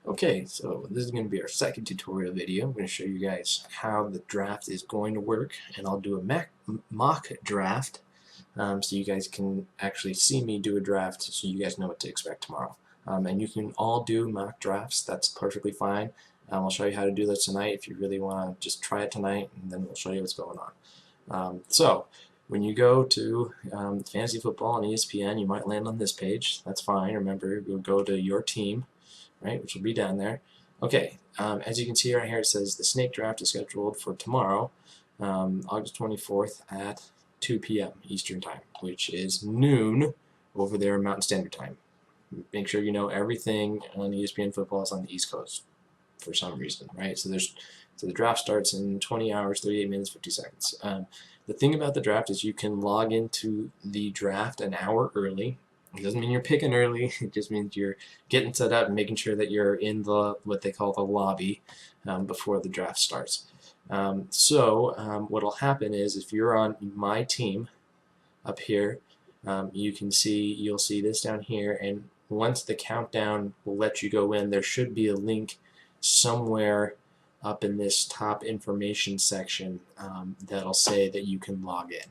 Okay, so this is going to be our second tutorial video. I'm going to show you guys how the draft is going to work, and I'll do a mock draft so you guys can actually see me do a draft so you guys know what to expect tomorrow. And you can all do mock drafts, that's perfectly fine. I'll show you how to do this tonight if you really want to just try it tonight, and then we'll show you what's going on. So when you go to Fantasy Football on ESPN, you might land on this page. That's fine. Remember, you'll go to your team, right, which will be down there. Okay, as you can see right here, it says the snake draft is scheduled for tomorrow, August 24th at 2 p.m. Eastern Time, which is noon over there Mountain Standard Time. Make sure you know everything on ESPN football is on the East Coast for some reason, right? So the draft starts in 20 hours, 38 minutes, 50 seconds. The thing about the draft is you can log into the draft an hour early. It doesn't mean you're picking early. It just means you're getting set up and making sure that you're in the what they call the lobby before the draft starts. What'll happen is if you're on my team up here, you'll see this down here, and once the countdown will let you go in, there should be a link somewhere up in this top information section that'll say that you can log in.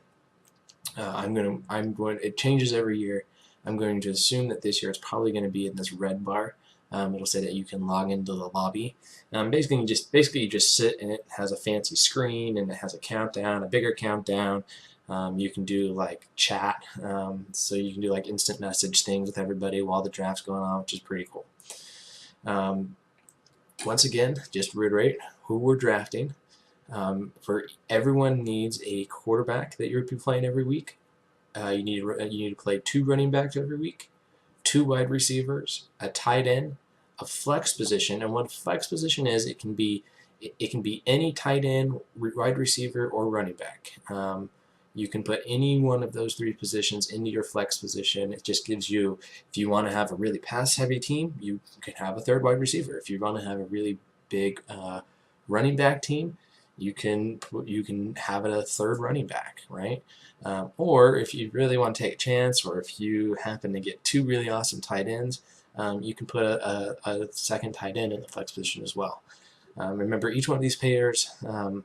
It changes every year. I'm going to assume that this year it's probably going to be in this red bar. It'll say that you can log into the lobby. Basically, you just sit, and it has a fancy screen, and it has a countdown, a bigger countdown. You can do like chat, so you can do like instant message things with everybody while the draft's going on, which is pretty cool. Once again, just to reiterate who we're drafting. For everyone needs a quarterback that you're playing every week. You need to play 2 running backs every week, 2 wide receivers, a tight end, a flex position, and what a flex position is, it can be any tight end, wide receiver, or running back. You can put any one of those 3 positions into your flex position. It just gives you, if you want to have a really pass-heavy team, you can have a 3rd wide receiver. If you want to have a really big running back team, you can have a 3rd running back, right? Or if you really want to take a chance, or if you happen to get 2 really awesome tight ends, you can put a 2nd tight end in the flex position as well. Remember, each one of these players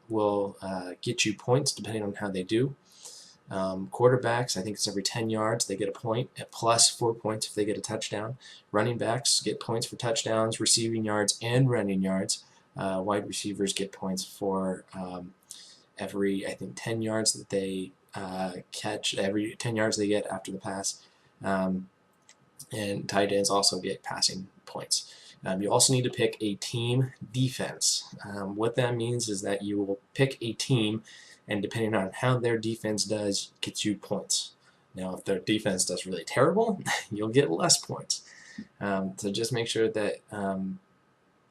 will get you points depending on how they do. Quarterbacks, I think it's every 10 yards they get a point, plus 4 points if they get a touchdown. Running backs get points for touchdowns, receiving yards, and running yards. Wide receivers get points for every, I think, 10 yards that they catch, every 10 yards they get after the pass. And tight ends also get passing points. You also need to pick a team defense. What that means is that you will pick a team, and depending on how their defense does, gets you points. Now, if their defense does really terrible, you'll get less points. So just make sure that, and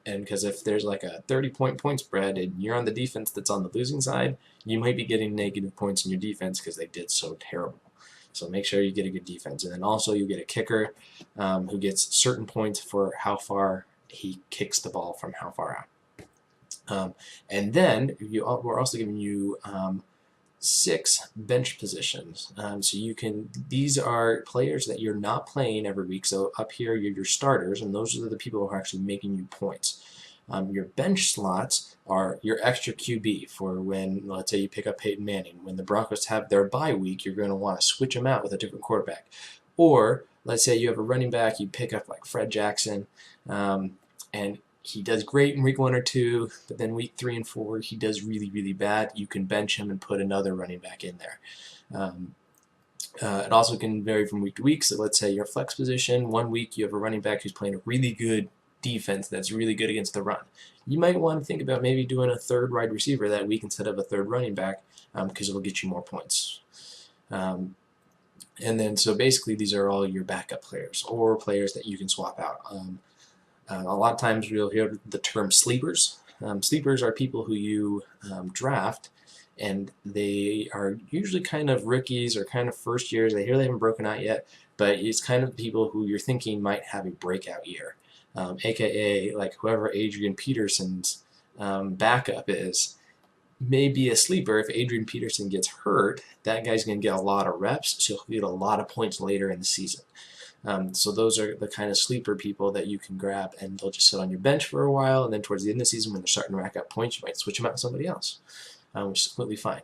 because if there's like a 30-point spread and you're on the defense that's on the losing side, you might be getting negative points in your defense because they did so terrible. So make sure you get a good defense. And then also you get a kicker who gets certain points for how far he kicks the ball from how far out. And then we're also giving you 6 bench positions. So these are players that you're not playing every week. So up here, you're your starters, and those are the people who are actually making you points. Your bench slots are your extra QB for when, let's say you pick up Peyton Manning. When the Broncos have their bye week, you're going to want to switch them out with a different quarterback. Or let's say you have a running back, you pick up like Fred Jackson, and he does great in week 1 or 2, but then week 3 and 4 he does really, really bad. You can bench him and put another running back in there. It also can vary from week to week. So let's say your flex position, 1 week you have a running back who's playing a really good defense that's really good against the run. You might want to think about maybe doing a 3rd wide receiver that week instead of a 3rd running back because it will get you more points. And then so basically these are all your backup players or players that you can swap out. A lot of times you'll hear the term sleepers. Sleepers are people who you draft, and they are usually kind of rookies or kind of first years. They haven't broken out yet, but it's kind of people who you're thinking might have a breakout year. AKA like whoever Adrian Peterson's backup is may be a sleeper. If Adrian Peterson gets hurt, that guy's going to get a lot of reps, so he'll get a lot of points later in the season. So those are the kind of sleeper people that you can grab, and they'll just sit on your bench for a while, and then towards the end of the season when they're starting to rack up points, you might switch them out to somebody else, which is completely fine.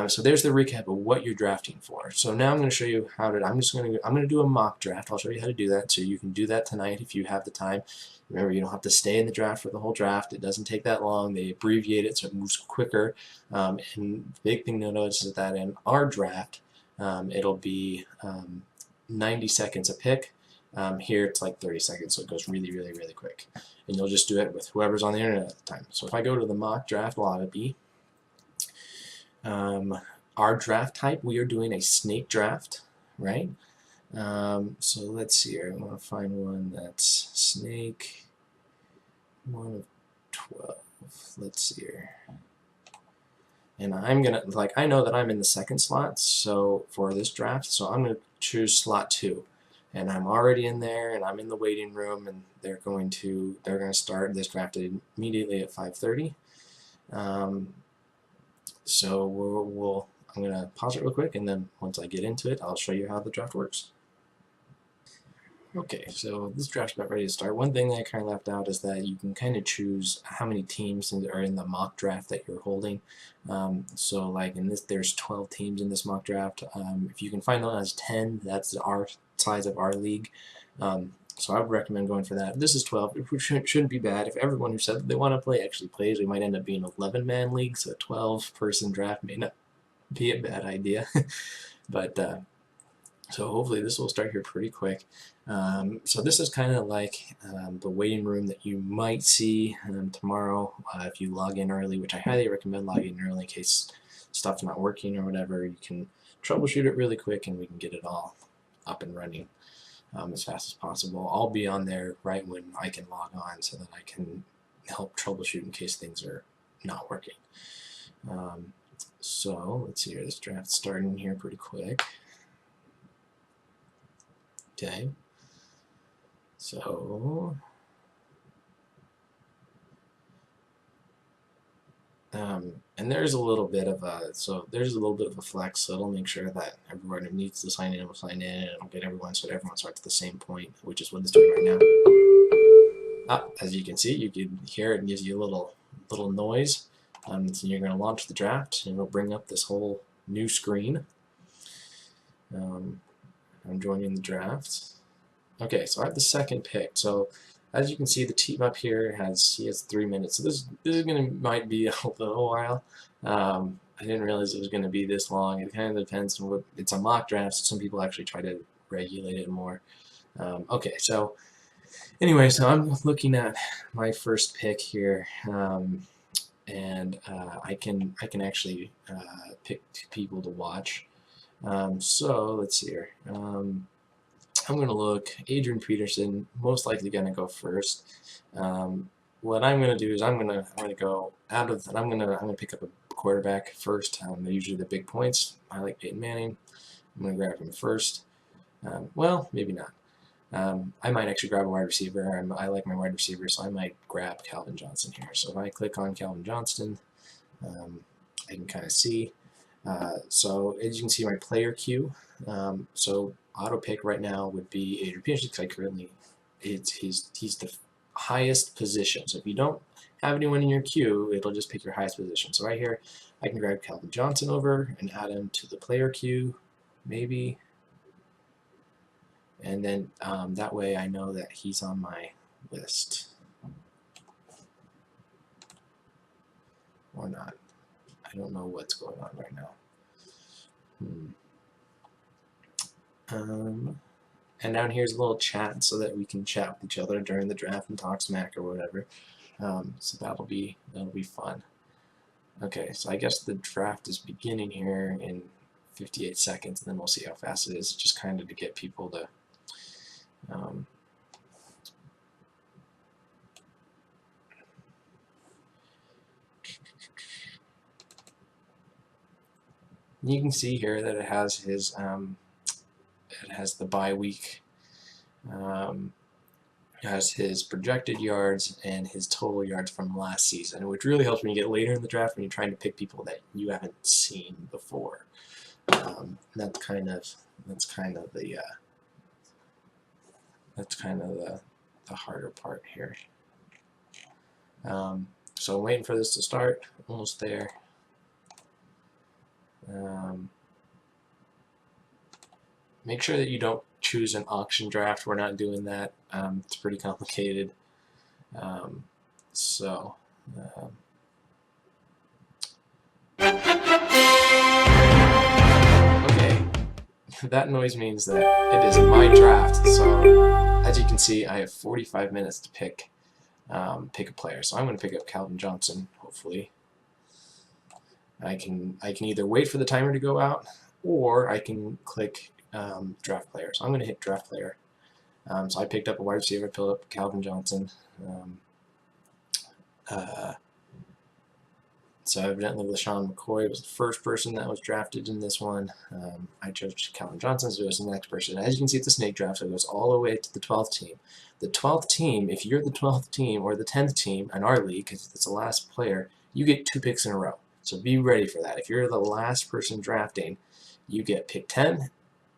So there's the recap of what you're drafting for. So now I'm going to show you how to. I'm going to do a mock draft. I'll show you how to do that. So you can do that tonight if you have the time. Remember, you don't have to stay in the draft for the whole draft. It doesn't take that long. They abbreviate it so it moves quicker. And the big thing to notice is that in our draft, it'll be 90 seconds a pick. Here it's like 30 seconds, so it goes really, really, really quick. And you'll just do it with whoever's on the internet at the time. So if I go to the mock draft lobby, our draft type, we are doing a snake draft, right? So let's see here. I want to find one that's snake, 1 of 12. Let's see here. And I'm gonna, like, I know that I'm in the second slot, so for this draft, so I'm gonna choose slot 2. And I'm already in there, and I'm in the waiting room, and they're gonna start this draft immediately at 5:30. So I'm gonna pause it real quick, and then once I get into it, I'll show you how the draft works. Okay, so this draft's about ready to start. One thing that I kind of left out is that you can kind of choose how many teams are in the mock draft that you're holding. So like in this, there's 12 teams in this mock draft. If you can find one as 10, that's our size of our league. So I would recommend going for that. This is 12, which shouldn't be bad. If everyone who said that they want to play actually plays, we might end up being an 11-man league, so a 12-person draft may not be a bad idea. But so hopefully this will start here pretty quick. So this is kind of like the waiting room that you might see tomorrow if you log in early, which I highly recommend logging in early in case stuff's not working or whatever. You can troubleshoot it really quick and we can get it all up and running as fast as possible. I'll be on there right when I can log on so that I can help troubleshoot in case things are not working. So let's see here, this draft's starting here pretty quick. Okay, so and there's a little bit of a flex, so it'll make sure that everyone who needs to sign in will sign in, and it'll get everyone so that everyone starts at the same point, which is what it's doing right now. As you can see, you can hear it gives you a little noise. So you're going to launch the draft, and it'll bring up this whole new screen. I'm joining the draft. Okay, so I have the second pick. So as you can see, the team up here has 3 minutes. So this might be a little while. I didn't realize it was going to be this long. It kind of depends on what. It's a mock draft, so some people actually try to regulate it more. Okay, so anyway, so I'm looking at my first pick here, and I can actually pick people to watch. So let's see here. I'm going to look, Adrian Peterson, most likely going to go first. What I'm going to do is I'm going to go out of, I'm going to pick up a quarterback first. They're usually the big points. I like Peyton Manning. I'm going to grab him first. Well, maybe not. I might actually grab a wide receiver. I like my wide receiver, so I might grab Calvin Johnson here. So if I click on Calvin Johnson, I can kind of see. So as you can see, my player queue. So auto pick right now would be Adrian Peterson because I currently he's the highest position. So if you don't have anyone in your queue, it'll just pick your highest position. So right here, I can grab Calvin Johnson over and add him to the player queue, maybe. And then that way I know that he's on my list. Or not. I don't know what's going on right now. And down here's a little chat so that we can chat with each other during the draft and talk smack or whatever. So that'll be fun. Okay, so I guess the draft is beginning here in 58 seconds, and then we'll see how fast it is. Just kind of to get people to you can see here that it has his it has the bye week, has his projected yards and his total yards from last season, which really helps when you get later in the draft when you're trying to pick people that you haven't seen before. That's kind of the That's kind of the harder part here. So I'm waiting for this to start. Almost there. Make sure that you don't choose an auction draft. We're not doing that. It's pretty complicated. Okay, that noise means that it is my draft. So as you can see, I have 45 minutes to pick a player. So I'm going to pick up Calvin Johnson. Hopefully, I can either wait for the timer to go out, or I can click draft player. So I'm going to hit draft player. So I picked up a wide receiver, picked up Calvin Johnson. So evidently LaShawn McCoy was the first person that was drafted in this one. I chose Calvin Johnson, so it was the next person. As you can see, it's a snake draft, so it goes all the way to the 12th team. The 12th team, if you're the 12th team or the 10th team in our league, because it's the last player, you get 2 picks in a row. So be ready for that. If you're the last person drafting, you get pick 10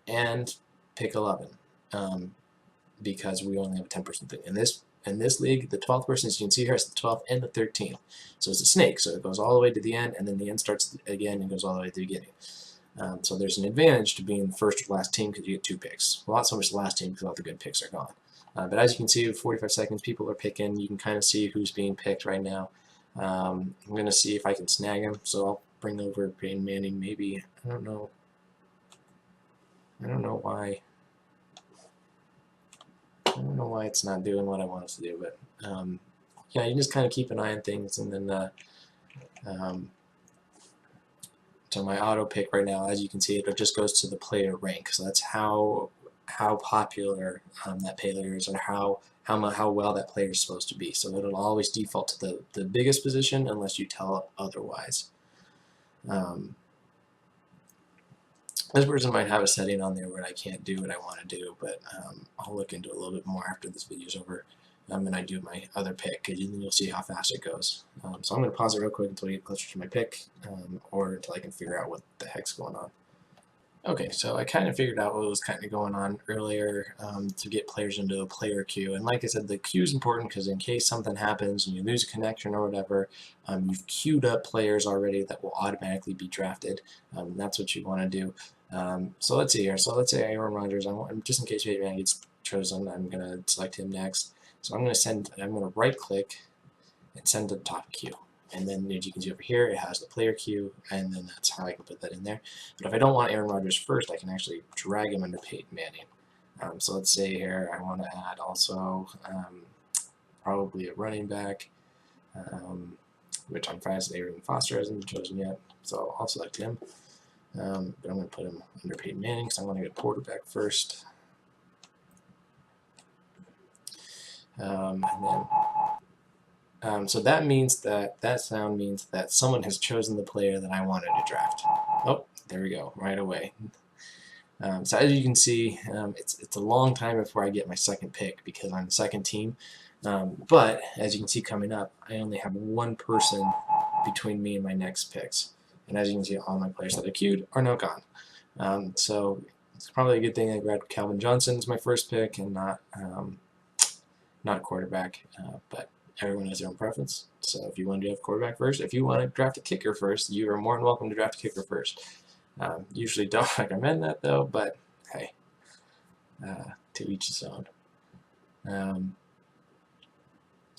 and pick 11, because we only have a 10% thing. In this league, the 12th person, as you can see here, is the 12th and the 13th. So it's a snake, so it goes all the way to the end, and then the end starts again and goes all the way to the beginning. So there's an advantage to being the first or last team because you get 2 picks. Well, not so much the last team because all the good picks are gone. But as you can see, 45 seconds, people are picking. You can kind of see who's being picked right now. I'm going to see if I can snag him, so I'll bring over Peyton Manning maybe. I don't know why. I don't know why it's not doing what I want it to do, but yeah, you just kind of keep an eye on things, and then so my auto pick right now, as you can see, it just goes to the player rank. So that's how popular that player is, or how well that player is supposed to be. So it'll always default to the biggest position unless you tell it otherwise. This person might have a setting on there where I can't do what I want to do, but I'll look into it a little bit more after this video is over, and I do my other pick, because then you'll see how fast it goes. So I'm going to pause it real quick until I get closer to my pick, or until I can figure out what the heck's going on. Okay, so I kind of figured out what was kind of going on earlier to get players into a player queue. And like I said, the queue is important because in case something happens and you lose a connection or whatever, you've queued up players already that will automatically be drafted. That's what you want to do. So let's see here. So let's say Aaron Rodgers. Just in case Peyton Manning gets chosen, I'm going to select him next. So I'm going to right click and send to the top queue. And then, as you can see over here, it has the player queue, and then that's how I can put that in there. But if I don't want Aaron Rodgers first, I can actually drag him under Peyton Manning. So let's say here I want to add also probably a running back, which I'm fast. Aaron Foster hasn't been chosen yet, so I'll select him. But I'm going to put him under Peyton Manning because I want to get a quarterback first. And then. So that means that sound means that someone has chosen the player that I wanted to draft. Oh, there we go, right away. So as you can see, it's a long time before I get my second pick because I'm the second team. But as you can see coming up, I only have 1 person between me and my next picks. And as you can see, all my players that are queued are now gone. So it's probably a good thing I grabbed Calvin Johnson as my first pick and not quarterback, but everyone has their own preference. So if you want to draft quarterback first, if you want to draft a kicker first, you are more than welcome to draft a kicker first. Usually don't recommend that though, but hey, to each his own.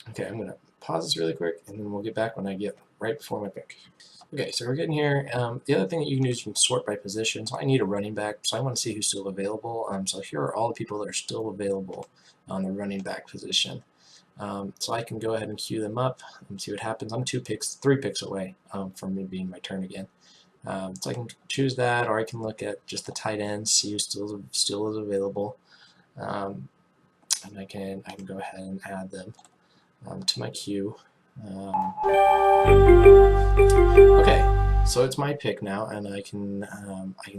Okay, I'm going to pause this really quick, and then we'll get back when I get right before my pick. Okay, so we're getting here. The other thing that you can do is you can sort by position. So I need a running back, so I want to see who's still available. So here are all the people that are still available on the running back position. So I can go ahead and queue them up and see what happens. I'm 3 picks away from it being my turn again. So I can choose that, or I can look at just the tight ends, see who still is available, and I can go ahead and add them to my queue. Okay, so it's my pick now, and I can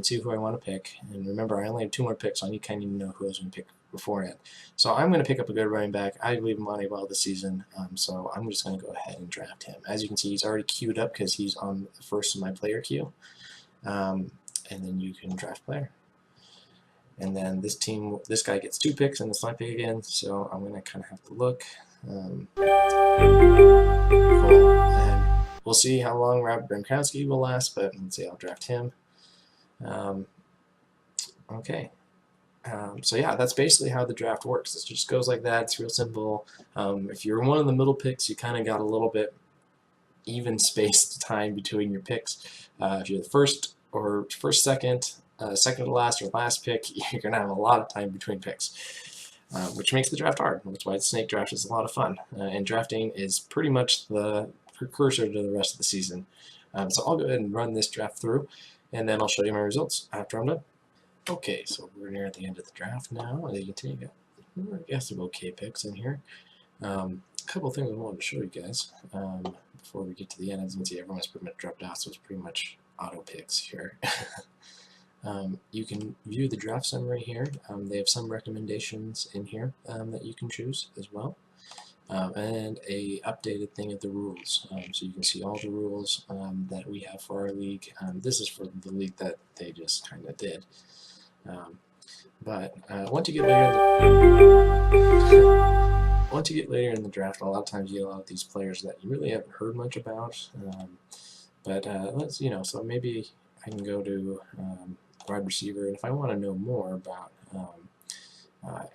see who I want to pick. And remember, I only have 2 more picks, so I kind of need to know who I was going to pick beforehand. So I'm going to pick up a good running back. I believe in Monty well this season, so I'm just going to go ahead and draft him. As you can see, he's already queued up because he's on the first of my player queue. And then you can draft player. And then this guy gets 2 picks, and it's my pick again, so I'm going to kind of have to look. Cool. And we'll see how long Rob Gronkowski will last, but let's see, I'll draft him. Okay. So yeah, that's basically how the draft works. It just goes like that. It's real simple. If you're one of the middle picks, you kind of got a little bit even spaced time between your picks. If you're the first, second, second to last, or last pick, you're gonna have a lot of time between picks, which makes the draft hard. That's why the snake draft is a lot of fun. And drafting is pretty much the precursor to the rest of the season. So I'll go ahead and run this draft through, and then I'll show you my results after I'm done. Okay, so we're near the end of the draft now. As you can see, you got, I guess, some okay picks in here. A couple things I wanted to show you guys before we get to the end. As you can see, everyone's pretty much dropped out, so it's pretty much auto picks here. You can view the draft summary here. They have some recommendations in here that you can choose as well. And a updated thing of the rules. So you can see all the rules that we have for our league. This is for the league that they just kind of did. But once you get later in the draft, a lot of times you get a lot of these players that you really haven't heard much about. But let's, so maybe I can go to wide receiver, and if I want to know more about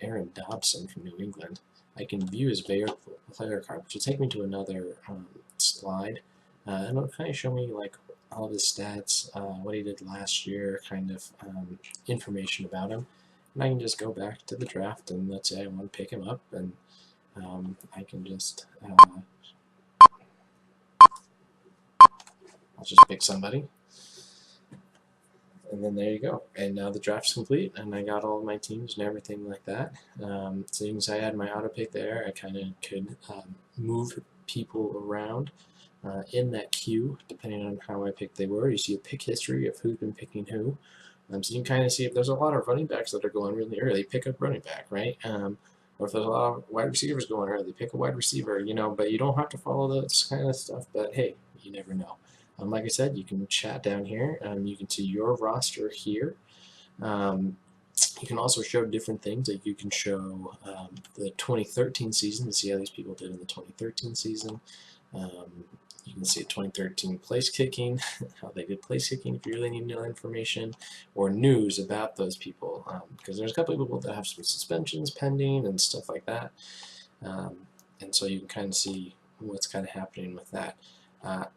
Aaron Dobson from New England, I can view his player card, which will take me to another slide, and it'll kind of show me like all of his stats, what he did last year, kind of information about him. And I can just go back to the draft, and let's say I want to pick him up, and I can just I'll just pick somebody, and then there you go. And now the draft's complete, and I got all of my teams and everything like that. So you can see I had my auto pick there. I kind of could move people around in that queue, depending on how I picked they were. You see a pick history of who's been picking who. So you can kind of see if there's a lot of running backs that are going really early, pick up running back, right? Or if there's a lot of wide receivers going early, pick a wide receiver, but you don't have to follow this kind of stuff. But hey, you never know. Like I said, you can chat down here. You can see your roster here. You can also show different things. Like you can show the 2013 season to see how these people did in the 2013 season. You can see 2013 place kicking, how they did place kicking if you really need to know information, or news about those people, because there's a couple of people that have some suspensions pending and stuff like that. And so you can kind of see what's kind of happening with that.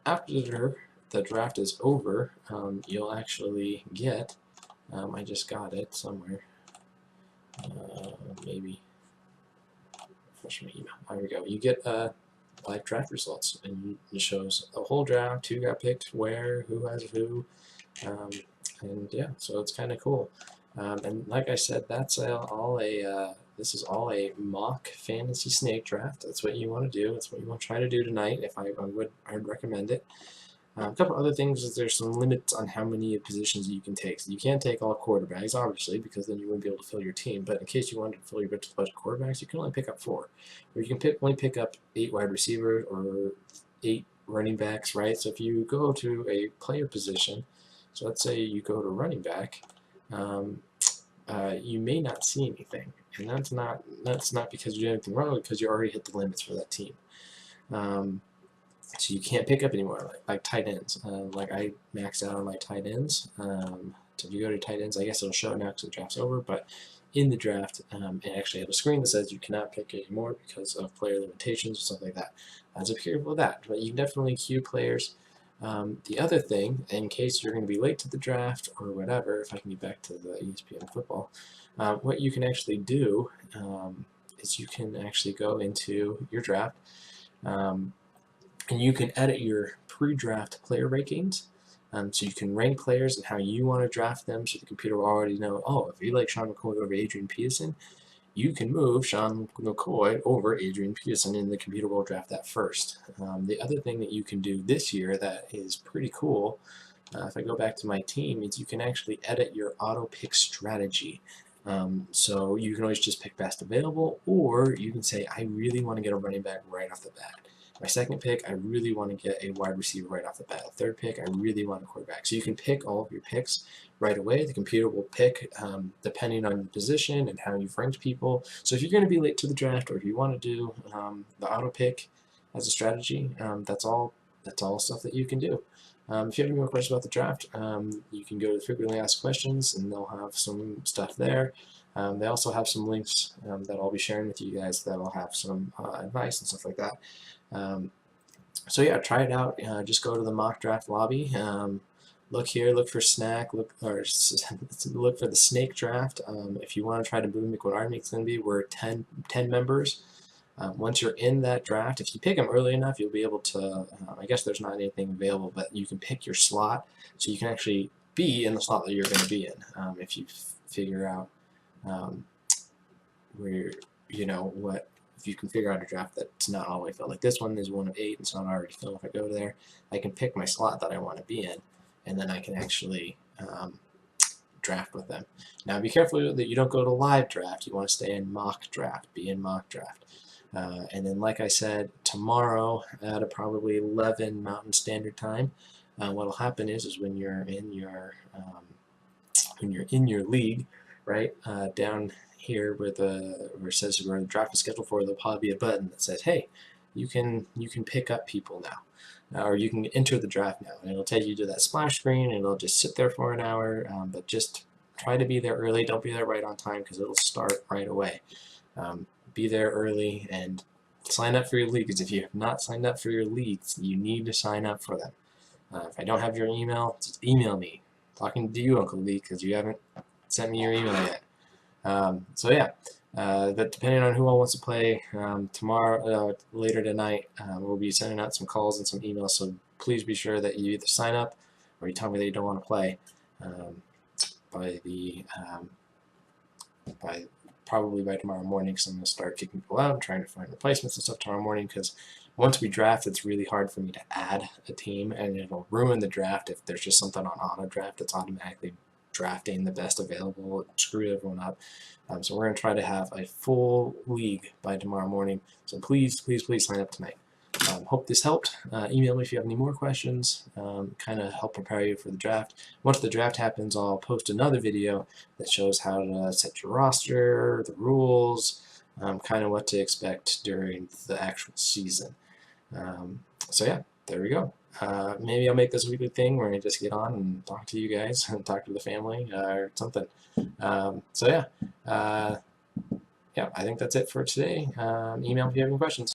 After the draft is over, you'll actually get, I just got it somewhere, maybe, refresh my email, there we go, you get live draft results, and it shows the whole draft, who got picked, where, who has who, and yeah, so it's kind of cool. And like I said, that's this is all a mock fantasy snake draft. That's what you want to do. That's what you want to try to do tonight. I'd recommend it. A couple other things is there's some limits on how many positions you can take. So you can't take all quarterbacks, obviously, because then you wouldn't be able to fill your team. But in case you wanted to fill your bunch of quarterbacks, you can only pick up 4. Or you can only pick up 8 wide receivers or 8 running backs, right? So if you go to a player position, so let's say you go to running back, you may not see anything. And that's not because you did anything wrong, because you already hit the limits for that team. So you can't pick up anymore, like tight ends. Like I maxed out on my tight ends. So if you go to tight ends, I guess it'll show now because the draft's over, but in the draft, it actually had a screen that says you cannot pick anymore because of player limitations or something like that. So be careful with that, but you can definitely queue players. The other thing, in case you're going to be late to the draft or whatever, if I can get back to the ESPN football, what you can actually do is you can actually go into your draft, and you can edit your pre-draft player rankings. So you can rank players and how you want to draft them, so the computer will already know, oh, if you like Sean McCoy over Adrian Peterson, you can move Sean McCoy over Adrian Peterson, and the computer will draft that first. The other thing that you can do this year that is pretty cool, if I go back to my team, is you can actually edit your auto pick strategy. So you can always just pick best available, or you can say, I really want to get a running back right off the bat. My second pick, I really want to get a wide receiver right off the bat. Third pick, I really want a quarterback. So you can pick all of your picks right away. The computer will pick depending on your position and how you've ranked people. So if you're going to be late to the draft, or if you want to do the auto pick as a strategy, that's all stuff that you can do. If you have any more questions about the draft, you can go to frequently asked questions, and they'll have some stuff there. They also have some links that I'll be sharing with you guys that will have some advice and stuff like that. So yeah, try it out. Just go to the mock draft lobby. Look here, look for snack, look for the snake draft. If you want to try to mimic what our meet's going to be, we're 10 members. Once you're in that draft, if you pick them early enough, you'll be able to, I guess there's not anything available, but you can pick your slot, so you can actually be in the slot that you're going to be in. If you figure out where, if you can figure out a draft that's not all the way filled. Like this one is 1 of 8, and so I'm already filled. If I go there, I can pick my slot that I want to be in, and then I can actually draft with them. Now be careful that you don't go to live draft. You want to stay in mock draft, be in mock draft. And then, like I said, tomorrow at probably 11 Mountain Standard Time, what'll happen is when you're in your league, right, down here where it says where the draft is scheduled for, there'll probably be a button that says, "Hey, you can pick up people now, or you can enter the draft now," and it'll take you to that splash screen, and it'll just sit there for an hour. But just try to be there early. Don't be there right on time because it'll start right away. Be there early and sign up for your leagues. If you have not signed up for your leagues, you need to sign up for them. If I don't have your email, just email me. Talking to you, Uncle Lee, because you haven't sent me your email yet. So yeah, that depending on who all wants to play tomorrow, later tonight, we'll be sending out some calls and some emails. So please be sure that you either sign up or you tell me that you don't want to play probably by tomorrow morning, because I'm going to start kicking people out and trying to find replacements and stuff tomorrow morning, because once we draft, it's really hard for me to add a team, and it'll ruin the draft if there's just something on auto draft that's automatically drafting the best available. Screw everyone up. So we're going to try to have a full league by tomorrow morning. So please, please, please sign up tonight. Hope this helped. Email me if you have any more questions. Kind of help prepare you for the draft. Once the draft happens, I'll post another video that shows how to set your roster, the rules, kind of what to expect during the actual season. So yeah, there we go. Maybe I'll make this a weekly thing where I just get on and talk to you guys and talk to the family or something. So yeah, I think that's it for today. Email if you have any questions.